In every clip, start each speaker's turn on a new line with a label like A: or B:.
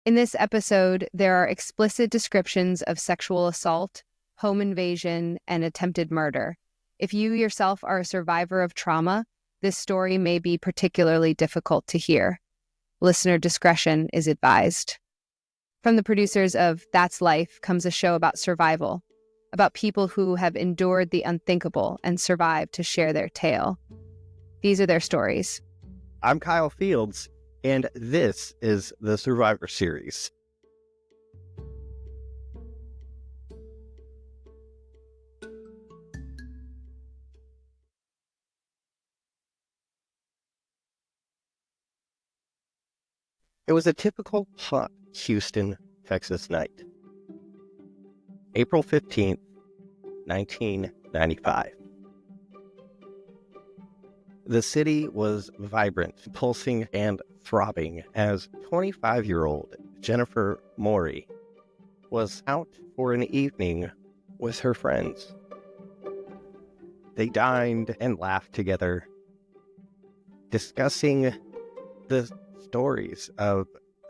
A: In this episode, there are explicit descriptions of sexual assault, home invasion, and attempted murder. If you yourself are a survivor of trauma, this story may be particularly difficult to hear. Listener discretion is advised. From the producers of That's Life comes a show about survival, about people who have endured the unthinkable and survived to share their tale. These are their stories.
B: I'm Kyle Fields, and this is the Survivor Series. It was a typical hot Houston, Texas night. April 15th, 1995. The city was vibrant, pulsing, and throbbing as 25-year-old Jennifer Morey was out for an evening with her friends. They dined and laughed together, discussing the stories of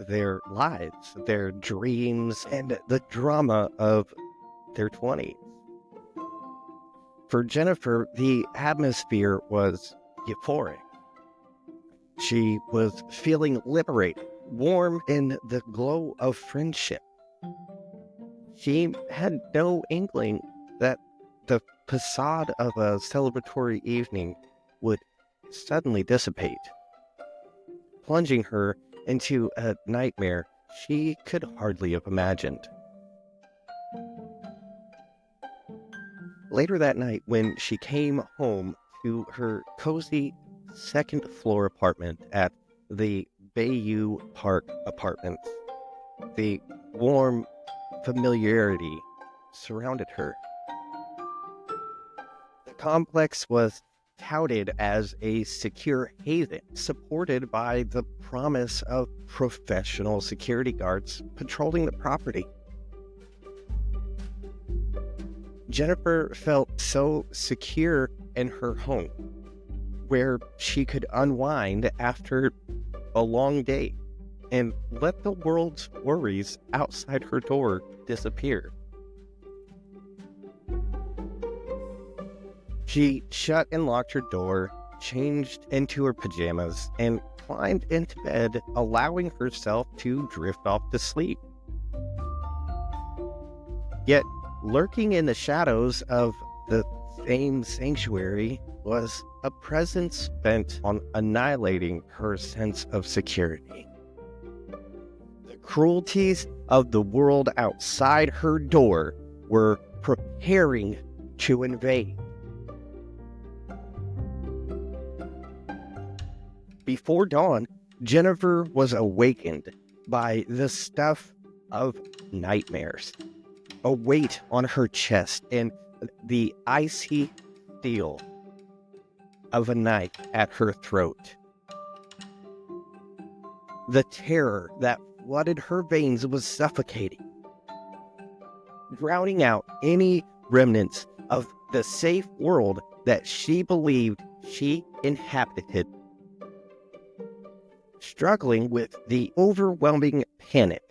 B: their lives, their dreams, and the drama of their 20s. For Jennifer, the atmosphere was euphoric. She was feeling liberated, warm in the glow of friendship. She had no inkling that the facade of a celebratory evening would suddenly dissipate, plunging her into a nightmare she could hardly have imagined. Later that night, when she came home to her cozy second-floor apartment at the Bayou Park Apartments, the warm familiarity surrounded her. The complex was touted as a secure haven, supported by the promise of professional security guards patrolling the property. Jennifer felt so secure in her home, where she could unwind after a long day and let the world's worries outside her door disappear. She shut and locked her door, changed into her pajamas, and climbed into bed, allowing herself to drift off to sleep. Yet, lurking in the shadows of the same sanctuary was a presence bent on annihilating her sense of security. The cruelties of the world outside her door were preparing to invade. Before dawn, Jennifer was awakened by the stuff of nightmares, a weight on her chest, and the icy steel of a knife at her throat. The terror that flooded her veins was suffocating, drowning out any remnants of the safe world that she believed she inhabited. Struggling with the overwhelming panic,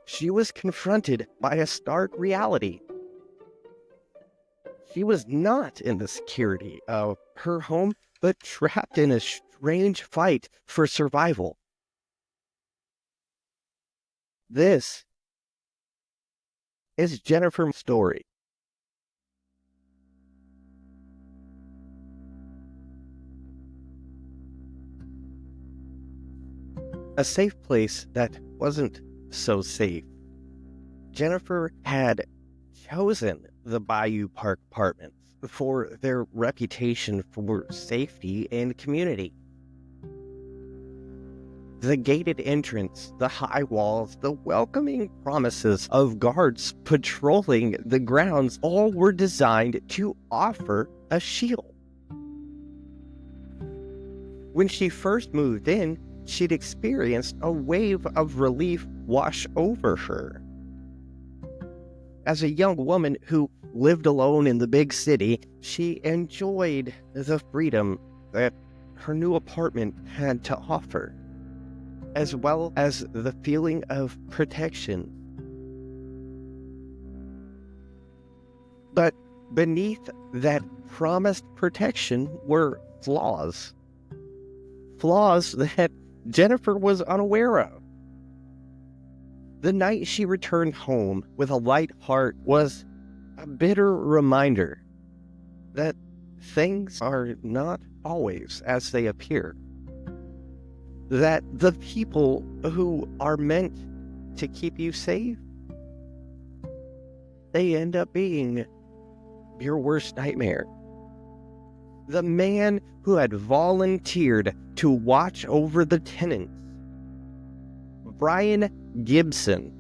B: she was confronted by a stark reality. She was not in the security of her home, but trapped in a strange fight for survival. This is Jennifer's story. A safe place that wasn't so safe. Jennifer had chosen the Bayou Park Apartments for their reputation for safety and community. The gated entrance, the high walls, the welcoming promises of guards patrolling the grounds all were designed to offer a shield. When she first moved in, she'd experienced a wave of relief wash over her. As a young woman who lived alone in the big city, she enjoyed the freedom that her new apartment had to offer. as well as the feeling of protection. But beneath that promised protection were flaws. Flaws that Jennifer was unaware of. The night she returned home with a light heart was a bitter reminder that things are not always as they appear. That the people who are meant to keep you safe, they end up being your worst nightmare. The man who had volunteered to watch over the tenants, Brian Gibson,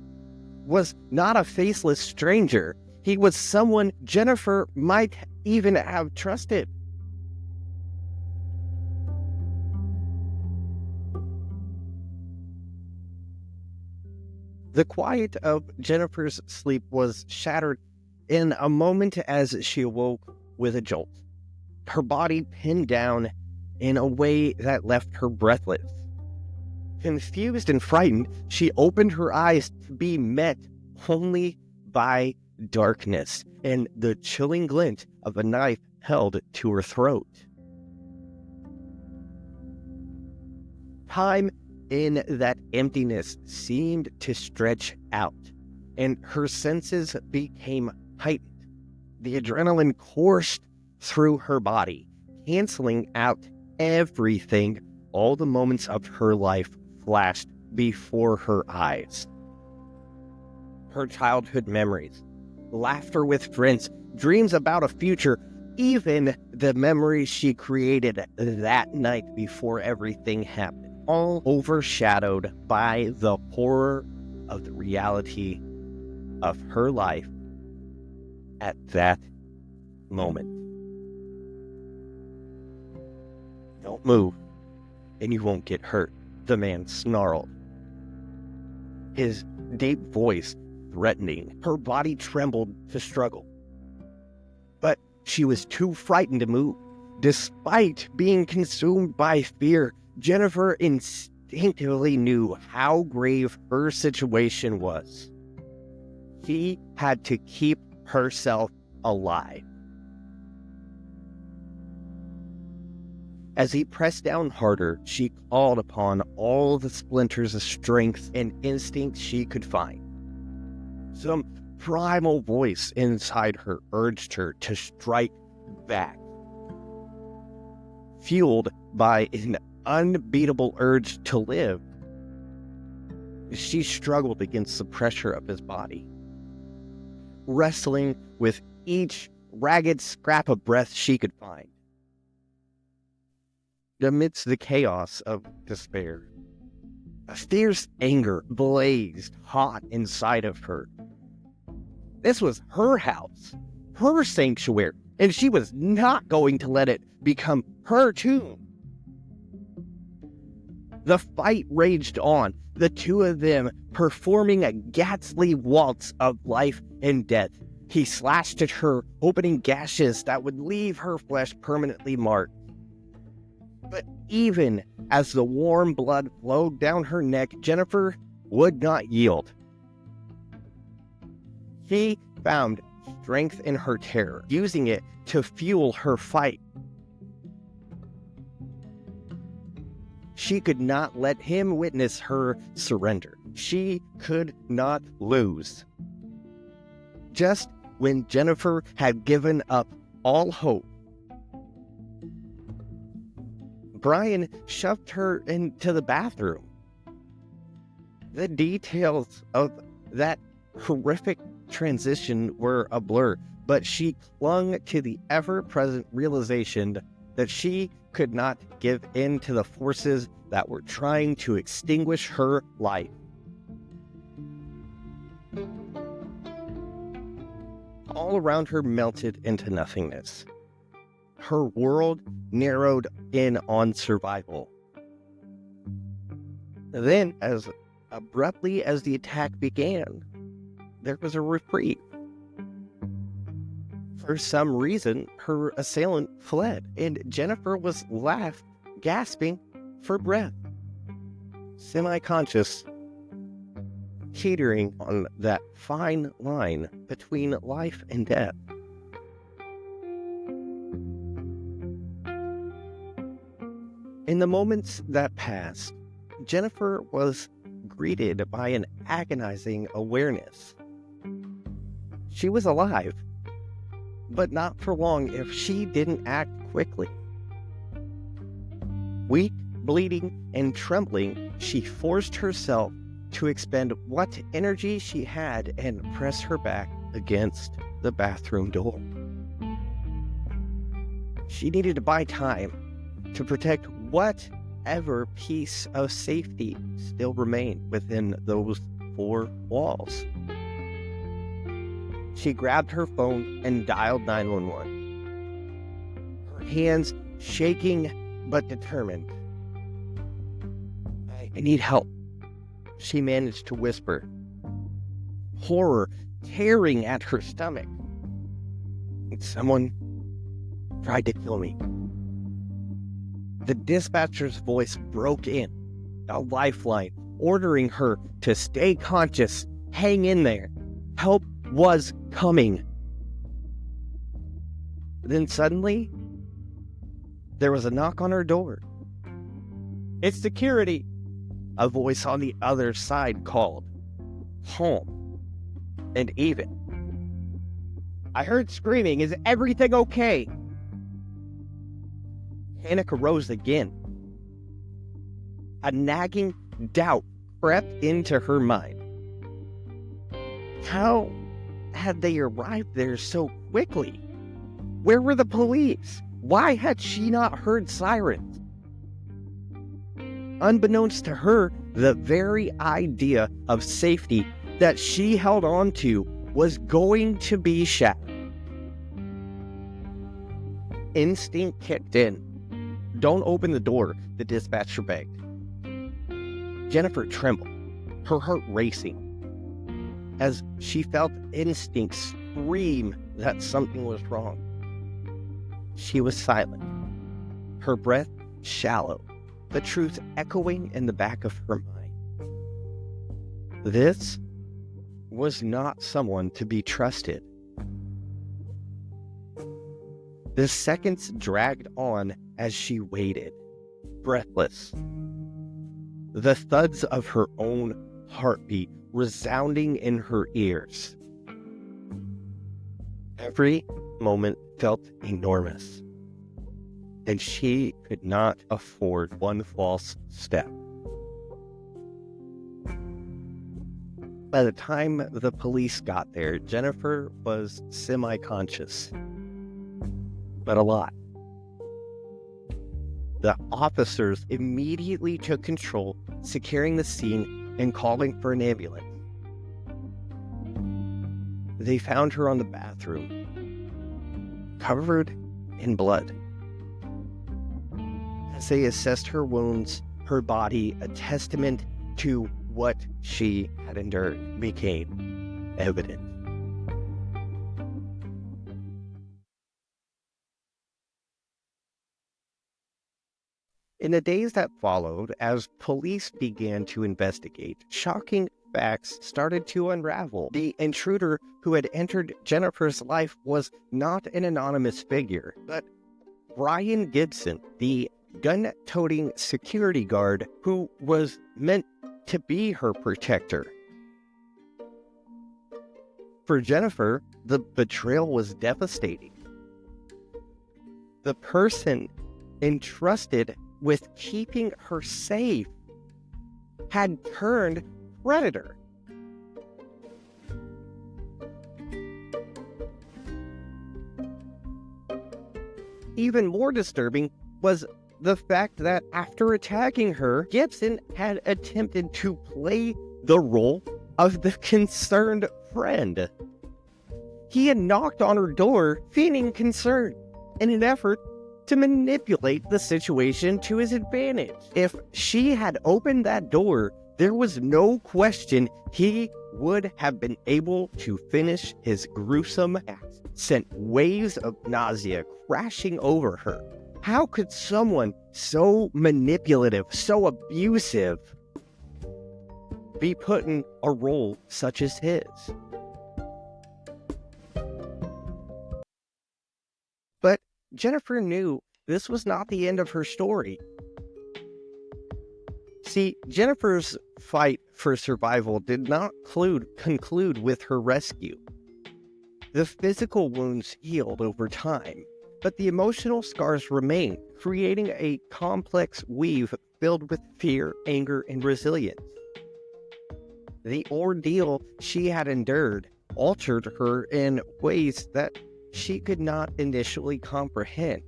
B: was not a faceless stranger. He was someone Jennifer might even have trusted. The quiet of Jennifer's sleep was shattered in a moment as she awoke with a jolt, her body pinned down in a way that left her breathless. Confused and frightened, she opened her eyes to be met only by darkness and the chilling glint of a knife held to her throat. Time in that emptiness seemed to stretch out, and her senses became heightened. The adrenaline coursed through her body, canceling out everything. All the moments of her life flashed before her eyes. Her childhood memories, laughter with friends, dreams about a future, even the memories she created that night before everything happened, all overshadowed by the horror of the reality of her life at that moment. Don't move, and you won't get hurt, the man snarled, his deep voice threatening. Her body trembled to struggle, but she was too frightened to move. Despite being consumed by fear, Jennifer instinctively knew how grave her situation was. She had to keep herself alive. As he pressed down harder, she called upon all the splinters of strength and instinct she could find. Some primal voice inside her urged her to strike back. Fueled by an unbeatable urge to live, she struggled against the pressure of his body, wrestling with each ragged scrap of breath she could find. Amidst the chaos of despair, a fierce anger blazed hot inside of her. This was her house, her sanctuary, and she was not going to let it become her tomb. The fight raged on, the two of them performing a ghastly waltz of life and death. He slashed at her, opening gashes that would leave her flesh permanently marked. But even as the warm blood flowed down her neck, Jennifer would not yield. She found strength in her terror, using it to fuel her fight. She could not let him witness her surrender. She could not lose. Just when Jennifer had given up all hope, Brian shoved her into the bathroom. The details of that horrific transition were a blur, but she clung to the ever-present realization that she could not give in to the forces that were trying to extinguish her life. All around her melted into nothingness. Her world narrowed in on survival. Then, as abruptly as the attack began, there was a reprieve. For some reason, her assailant fled, and Jennifer was left, gasping for breath. semi-conscious, teetering on that fine line between life and death. In the moments that passed, Jennifer was greeted by an agonizing awareness. She was alive, but not for long if she didn't act quickly. Weak, bleeding, and trembling, she forced herself to expend what energy she had and press her back against the bathroom door. She needed to buy time to protect whatever piece of safety still remained within those four walls. She grabbed her phone and dialed 911. Her hands shaking but determined. I need help, she managed to whisper, horror tearing at her stomach. Someone tried to kill me. The dispatcher's voice broke in, a lifeline, ordering her to stay conscious, hang in there. Help was coming. Then suddenly, there was a knock on her door. It's security, a voice on the other side called, calm and even. I heard screaming. Is everything okay? Panic arose again. A nagging doubt crept into her mind. How had they arrived there so quickly? Where were the police? Why had she not heard sirens? Unbeknownst to her, the very idea of safety that she held on to was going to be shattered. Instinct kicked in. Don't open the door, the dispatcher begged. Jennifer trembled, her heart racing, as she felt instinct scream that something was wrong. She was silent, her breath shallow, the truth echoing in the back of her mind. This was not someone to be trusted. The seconds dragged on as she waited, breathless. The thuds of her own heartbeat resounding in her ears. Every moment felt enormous, and she could not afford one false step. By the time the police got there, Jennifer was semi-conscious, but alive. The officers immediately took control, securing the scene and calling for an ambulance. They found her on the bathroom, covered in blood. As they assessed her wounds, her body, a testament to what she had endured, became evident. In the days that followed, as police began to investigate, shocking facts started to unravel. The intruder who had entered Jennifer's life was not an anonymous figure, but Brian Gibson, the gun-toting security guard who was meant to be her protector. For Jennifer, the betrayal was devastating. The person entrusted with keeping her safe had turned predator. Even more disturbing was the fact that after attacking her, Gibson had attempted to play the role of the concerned friend. He had knocked on her door, feigning concern, in an effort to manipulate the situation to his advantage. If she had opened that door, there was no question he would have been able to finish his gruesome act, sent waves of nausea crashing over her. How could someone so manipulative, so abusive, be put in a role such as his. But Jennifer knew this was not the end of her story. See, Jennifer's fight for survival did not conclude with her rescue. The physical wounds healed over time, but the emotional scars remained, creating a complex weave filled with fear, anger, and resilience. The ordeal she had endured altered her in ways that she could not initially comprehend.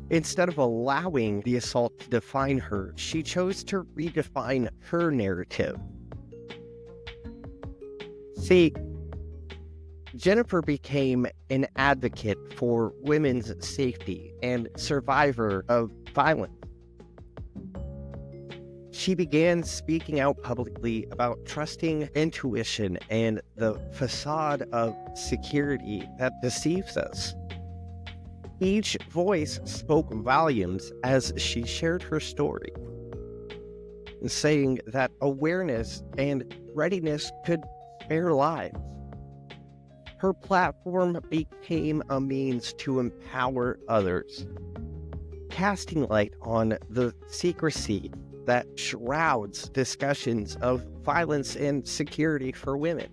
B: Instead of allowing the assault to define her, she chose to redefine her narrative. See, Jennifer became an advocate for women's safety and survivor of violence. She began speaking out publicly about trusting intuition and the facade of security that deceives us. Each voice spoke volumes as she shared her story, saying that awareness and readiness could spare lives. Her platform became a means to empower others, casting light on the secrecy that shrouds discussions of violence and security for women.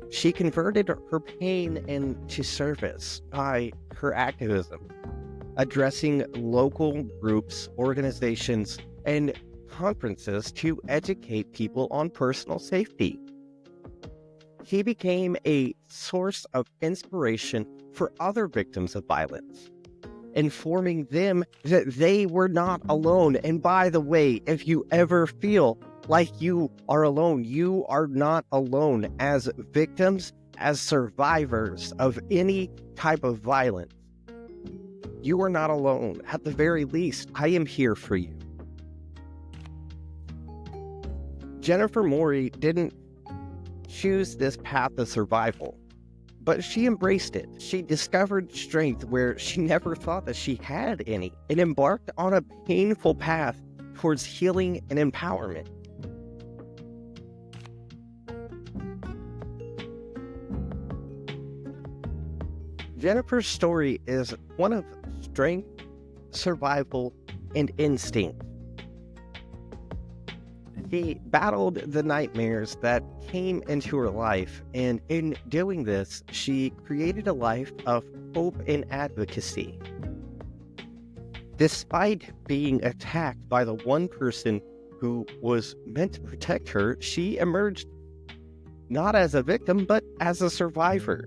B: She converted her pain into service by her activism, addressing local groups, organizations, and conferences to educate people on personal safety. She became a source of inspiration for other victims of violence, informing them that they were not alone. And by the way, if you ever feel like you are alone, you are not alone. As victims, as survivors of any type of violence, you are not alone. At the very least, I am here for you. Jennifer Morey didn't choose this path of survival, but she embraced it. She discovered strength where she never thought that she had any, and embarked on a painful path towards healing and empowerment. Jennifer's story is one of strength, survival, and instinct. She battled the nightmares that came into her life, and in doing this, she created a life of hope and advocacy. Despite being attacked by the one person who was meant to protect her, she emerged not as a victim, but as a survivor.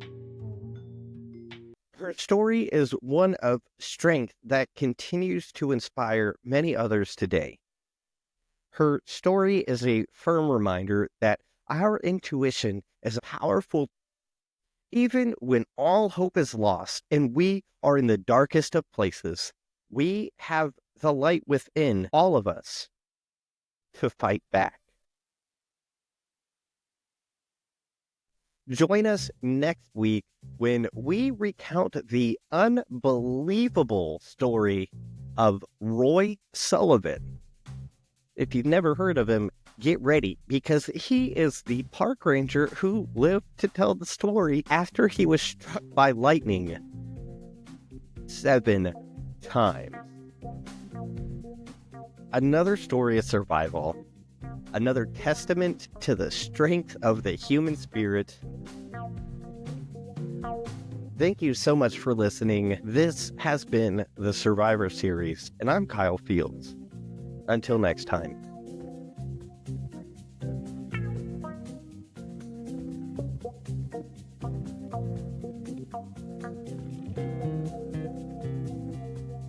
B: Her story is one of strength that continues to inspire many others today. Her story is a firm reminder that our intuition is powerful even when all hope is lost and we are in the darkest of places. We have the light within all of us to fight back. Join us next week when we recount the unbelievable story of Roy Sullivan. If you've never heard of him, get ready, because he is the park ranger who lived to tell the story after he was struck by lightning 7 times. Another story of survival, another testament to the strength of the human spirit. Thank you so much for listening. This has been the Survivor Series, and I'm Kyle Fields. Until next time.